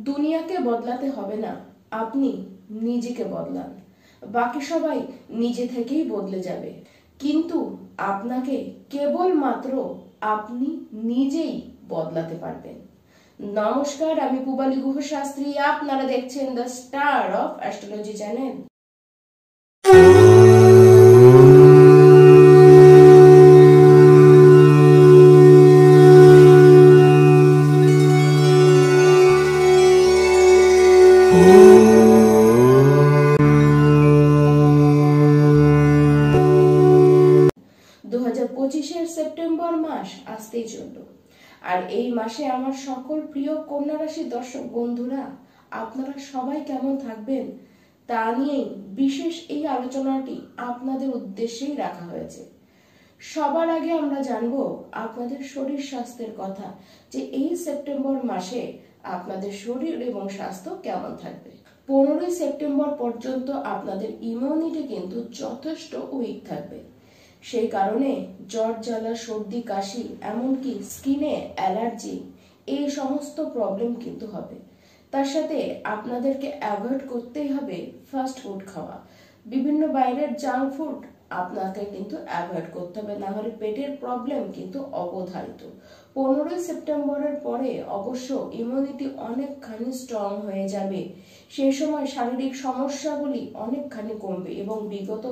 দুনিয়াকে বদলাতে হবে না, আপনি নিজেকে বদলান। বাকি সবাই নিজে থেকেই বদলে যাবে, কিন্তু আপনাকে কেবলমাত্র আপনি নিজেই বদলাতে পারবেন। নমস্কার, আমি পূবালী গুহ শাস্ত্রী। আপনারা দেখছেন the star of astrology channel. September মাস আসতেই চলল, আর এই মাসে আমার সকল প্রিয় কন্যা রাশির দর্শক বন্ধুরা, আপনারা সবাই কেমন থাকবেন তা নিয়েই বিশেষ এই আলোচনাটি আপনাদের উদ্দেশ্যেই রাখা হয়েছে। সবার আগে আমরা জানবো আপনাদের শরীর স্বাস্থ্যের কথা, যে এই সেপ্টেম্বর মাসে আপনাদের শরীর এবং স্বাস্থ্য কেমন থাকবে। 15 সেপ্টেম্বর পর্যন্ত আপনাদের ইমিউনিটি কিন্তু যথেষ্ট উইক থাকবে। সেই কারণে জ্বর, জ্বালা, সর্দি, কাশি, এমনকি স্কিনে অ্যালার্জি, এই সমস্ত প্রবলেম কিন্তু হবে। তার সাথে আপনাদেরকে অ্যাভয়েড করতেই হবে ফাস্ট ফুড খাওয়া। বিভিন্ন বাইরের জাঙ্ক ফুড আপনাকে কিন্তু অ্যাভয়েড করতে হবে, না হলে পেটের প্রবলেম কিন্তু অবধারিত। 15 সেপ্টেম্বরের পরে অবশ্য ইমিউনিটি অনেকখানি স্ট্রং হয়ে যাবে। সেই সময় শারীরিক সমস্যাগুলি অনেকখানি কমবে এবং বিগত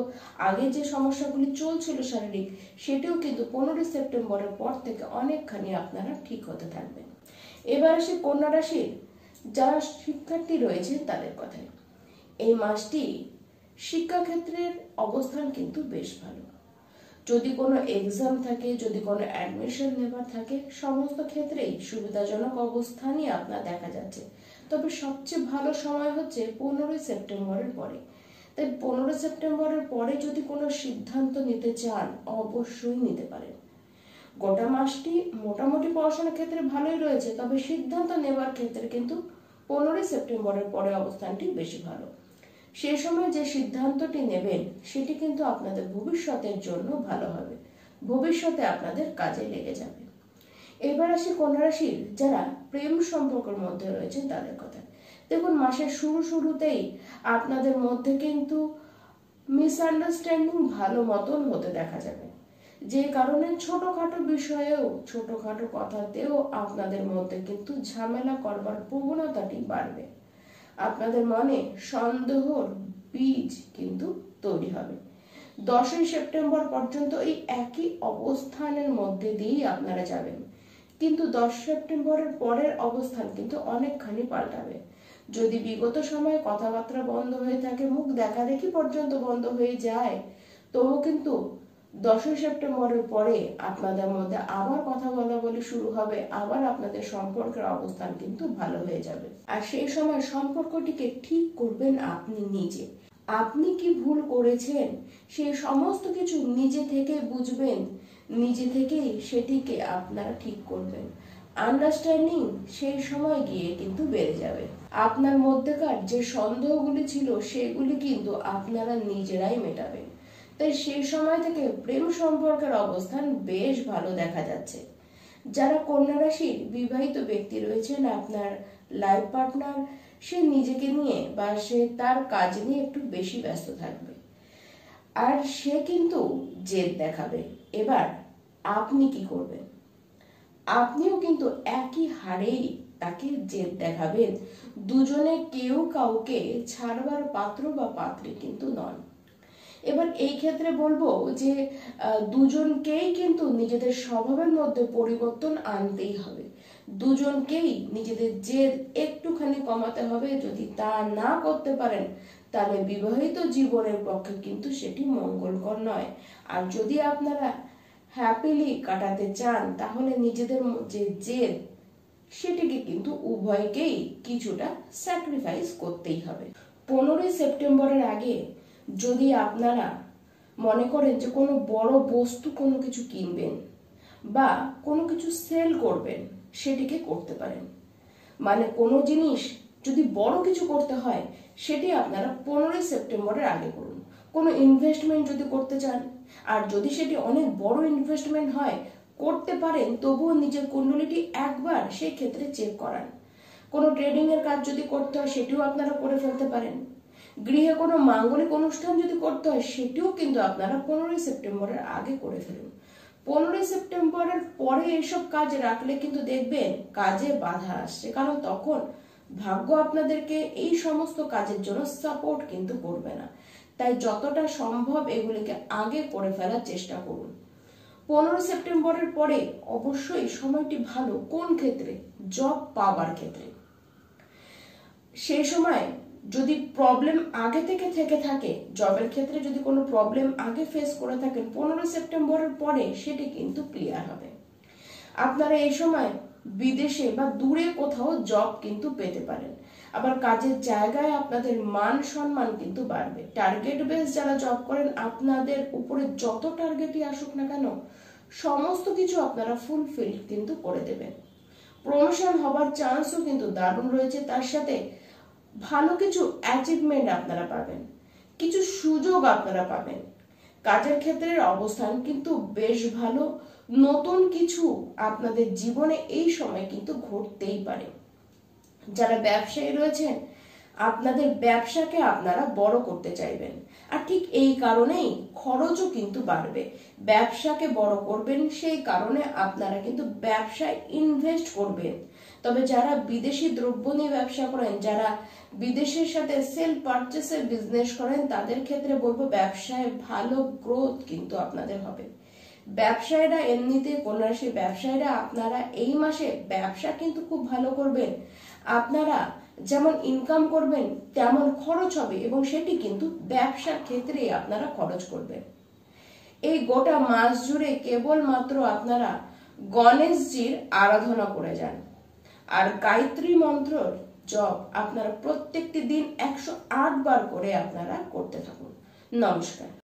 আগে যে সমস্যাগুলি চলছিল শারীরিক, সেটিও কিন্তু 15 সেপ্টেম্বরের পর থেকে অনেকখানি আপনারা ঠিক হতে থাকবেন। এবার আসি কন্যা রাশির যারা শিক্ষার্থী রয়েছে তাদের কথায়। এই মাসটি শিক্ষাক্ষেত্রের অবস্থান কিন্তু বেশ ভালো। যদি কোনো এক্সাম থাকে, যদি কোনো অ্যাডমিশন নেবার থাকে, সমস্ত ক্ষেত্রেই সুবিধাজনক অবস্থানই আপনার দেখা যাচ্ছে। তবে সবচেয়ে ভালো সময় হচ্ছে 15 সেপ্টেম্বরের পরে। তাই 15 সেপ্টেম্বরের পরে যদি কোনো সিদ্ধান্ত নিতে চান, অবশ্যই নিতে পারেন। গোটা মাসটি মোটামুটি পড়াশোনার ক্ষেত্রে ভালোই রয়েছে, তবে সিদ্ধান্ত নেবার ক্ষেত্রে কিন্তু 15 সেপ্টেম্বরের পরে অবস্থানটি বেশি ভালো। সেই সময় যে সিদ্ধান্তটি নেবেন সেটি কিন্তু আপনাদের ভবিষ্যতের জন্য ভালো হবে, ভবিষ্যতে আপনাদের কাজে লেগে যাবে। এবার আসি কন্যা রাশির যারা প্রেম সম্পর্কের মধ্যে রয়েছেন তাদের কথা। দেখুন, মাসের শুরুতেই আপনাদের মধ্যে কিন্তু মিসআন্ডারস্ট্যান্ডিং ভালো মতন হতে দেখা যাবে, যে কারণে ছোটখাটো বিষয়েও, ছোটখাটো কথাতেও আপনাদের মধ্যে কিন্তু ঝামেলা করবার প্রবণতাটি বাড়বে। আপনাদের মনে সন্দেহর বীজ কিন্তু তৈরি হবে। 10 সেপ্টেম্বর পর্যন্ত এই একই অবস্থানের মধ্যে দিয়েই আপনারা যাবেন, কিন্তু 10 সেপ্টেম্বরের পরের অবস্থান কিন্তু অনেকখানি পাল্টাবে। যদি বিগত সময়ে কথাবার্তা বন্ধ হয়ে থাকে, মুখ দেখা দেখি পর্যন্ত বন্ধ হয়ে যায়, তবু কিন্তু 10 সেপ্টেম্বরের পরে আপনাদের মধ্যে আবার কথা বলা শুরু হবে, আবার আপনাদের সম্পর্কের অবস্থান কিন্তু ভালো হয়ে যাবে। আর সেই সময় সম্পর্কটিকে ঠিক করবেন আপনি নিজে। আপনি কি ভুল করেছেন সেই সমস্ত কিছু নিজে থেকে বুঝবেন, নিজে থেকেই সেটিকে আপনারা ঠিক করবেন। আন্ডারস্ট্যান্ডিং সেই সময় গিয়ে কিন্তু বেড়ে যাবে। আপনার মধ্যেকার যে সন্দেহগুলি ছিল সেগুলি কিন্তু আপনারা নিজেরাই মেটাবেন। তাই সেই সময় থেকে প্রেম সম্পর্কের অবস্থান বেশ ভালো দেখা যাচ্ছে। যারা কন্যা রাশির বিবাহিত ব্যক্তি রয়েছেন, আপনার লাইফ পার্টনার সে নিজেকে নিয়ে বা সে তার কাজ নিয়ে একটু বেশি ব্যস্ত থাকবে, আর সে কিন্তু জেদ দেখাবে। এবার আপনি কি করবেন? আপনিও কিন্তু একই হারেই তাকে জেদ দেখাবেন। দুজনে কেউ কাউকে ছাড়বার পাত্র বা পাত্রী কিন্তু নন। এবার এই ক্ষেত্রে বলবো যে দুজনকেই কিন্তু নিজেদের স্বভাবের মধ্যে পরিবর্তন আনতেই হবে। দুজনকেই নিজেদের জেদ একটুখানি কমাতে হবে। যদি তা না করতে পারেন, তাহলে বিবাহিত জীবনের পক্ষে কিন্তু সেটি মঙ্গলকর নয়। আর যদি আপনারা হ্যাপিলি কাটাতে চান, তাহলে নিজেদের যে জেদ সেটিকে কিন্তু উভয়কেই কিছুটা স্যাক্রিফাইস করতেই হবে। 15 সেপ্টেম্বরের আগে যদি আপনারা মনে করেন যে কোনো বড় বস্তু কোনো কিছু কিনবেন বা কোনো কিছু সেল করবেন, সেটিকে করতে পারেন। মানে কোনো জিনিস যদি বড় কিছু করতে হয়, সেটি আপনারা 15 সেপ্টেম্বরের আগে করুন। কোনো ইনভেস্টমেন্ট যদি করতে চান, আর যদি সেটি অনেক বড় ইনভেস্টমেন্ট হয়, করতে পারেন, তবুও নিজের কুণ্ডলিটি একবার সেই ক্ষেত্রে চেক করান। কোনো ট্রেডিং এর কাজ যদি করতে হয় সেটিও আপনারা করে ফেলতে পারেন। গৃহে কোনো মাঙ্গলিক অনুষ্ঠান যদি করতে হয় সেটিও কিন্তু আপনারা 15ই সেপ্টেম্বরের আগে করে ফেলুন। 15ই সেপ্টেম্বরের পরে এসব কাজ রাখলে কিন্তু দেখবেন কাজে বাধা আসছে, কারণ তখন ভাগ্য আপনাদেরকে এই সমস্ত কাজের জন্য সাপোর্ট কিন্তু করবে না। তাই যতটা সম্ভব এগুলিকে আগে করে ফেলার চেষ্টা করুন। 15 সেপ্টেম্বরের পরে অবশ্যই সময়টি ভালো কোন ক্ষেত্রে? জব পাওয়ার ক্ষেত্রে। সেই সময় যদি প্রবলেম আগে থেকে থাকে, জবের ক্ষেত্রে যদি কোনো প্রবলেম আগে ফেস করে থাকেন, 15 সেপ্টেম্বরের পরে সেটি কিন্তু ক্লিয়ার হবে। আপনারা এই সময় বিদেশে বা দূরে কোথাও জব কিন্তু পেতে পারেন। আবার কাজের জায়গায় আপনাদের মান সম্মান কিন্তু বাড়বে। টার্গেট বেস যারা জব করেন, আপনাদের উপরে যত টার্গেটই আসুক না কেন সমস্ত কিছু আপনারা ফুলফিল কিন্তু করে দেবেন। প্রমোশন হবার চান্সও কিন্তু দারুণ রয়েছে। তার সাথে ভালো কিছু অ্যাচিভমেন্ট আপনারা পাবেন, কিছু সুযোগ আপনারা পাবেন। কাজের ক্ষেত্রের অবস্থান কিন্তু বেশ ভালো। নতুন কিছু আপনাদের জীবনে এই সময় কিন্তু ঘটতেই পারে। যারা ব্যবসায়ী রয়েছেন, আপনাদের ব্যবসাকে আপনারা বড় করতে চাইবেন, আর ঠিক এই কারণেই খরচও কিন্তু বাড়বে। ব্যবসাকে বড় করবেন, সেই কারণে আপনারা কিন্তু ব্যবসায় ইনভেস্ট করবেন। তবে যারা বিদেশি দ্রব্য নিয়ে ব্যবসা করেন, যারা বিদেশের সাথে সেল পারচেসের বিজনেস করেন, তাদের ক্ষেত্রে বলবো ব্যবসায় ভালো গ্রোথ কিন্তু আপনাদের হবে। ব্যবসায়ীরা এমনিতে কন্যা রাশির ব্যবসায়ীরা আপনারা এই মাসে ব্যবসা কিন্তু খুব ভালো করবেন। আপনারা যেমন ইনকাম করবেন তেমন খরচ হবে, এবং সেটি কিন্তু ব্যবসার ক্ষেত্রে আপনারা খরচ করবেন। এই গোটা মাস জুড়ে কেবলমাত্র আপনারা গণেশজির আরাধনা করে যান, আর গায়ত্রী মন্ত্র জপ আপনারা প্রত্যেকটি দিন 108 বার করে আপনারা করতে থাকুন। নমস্কার।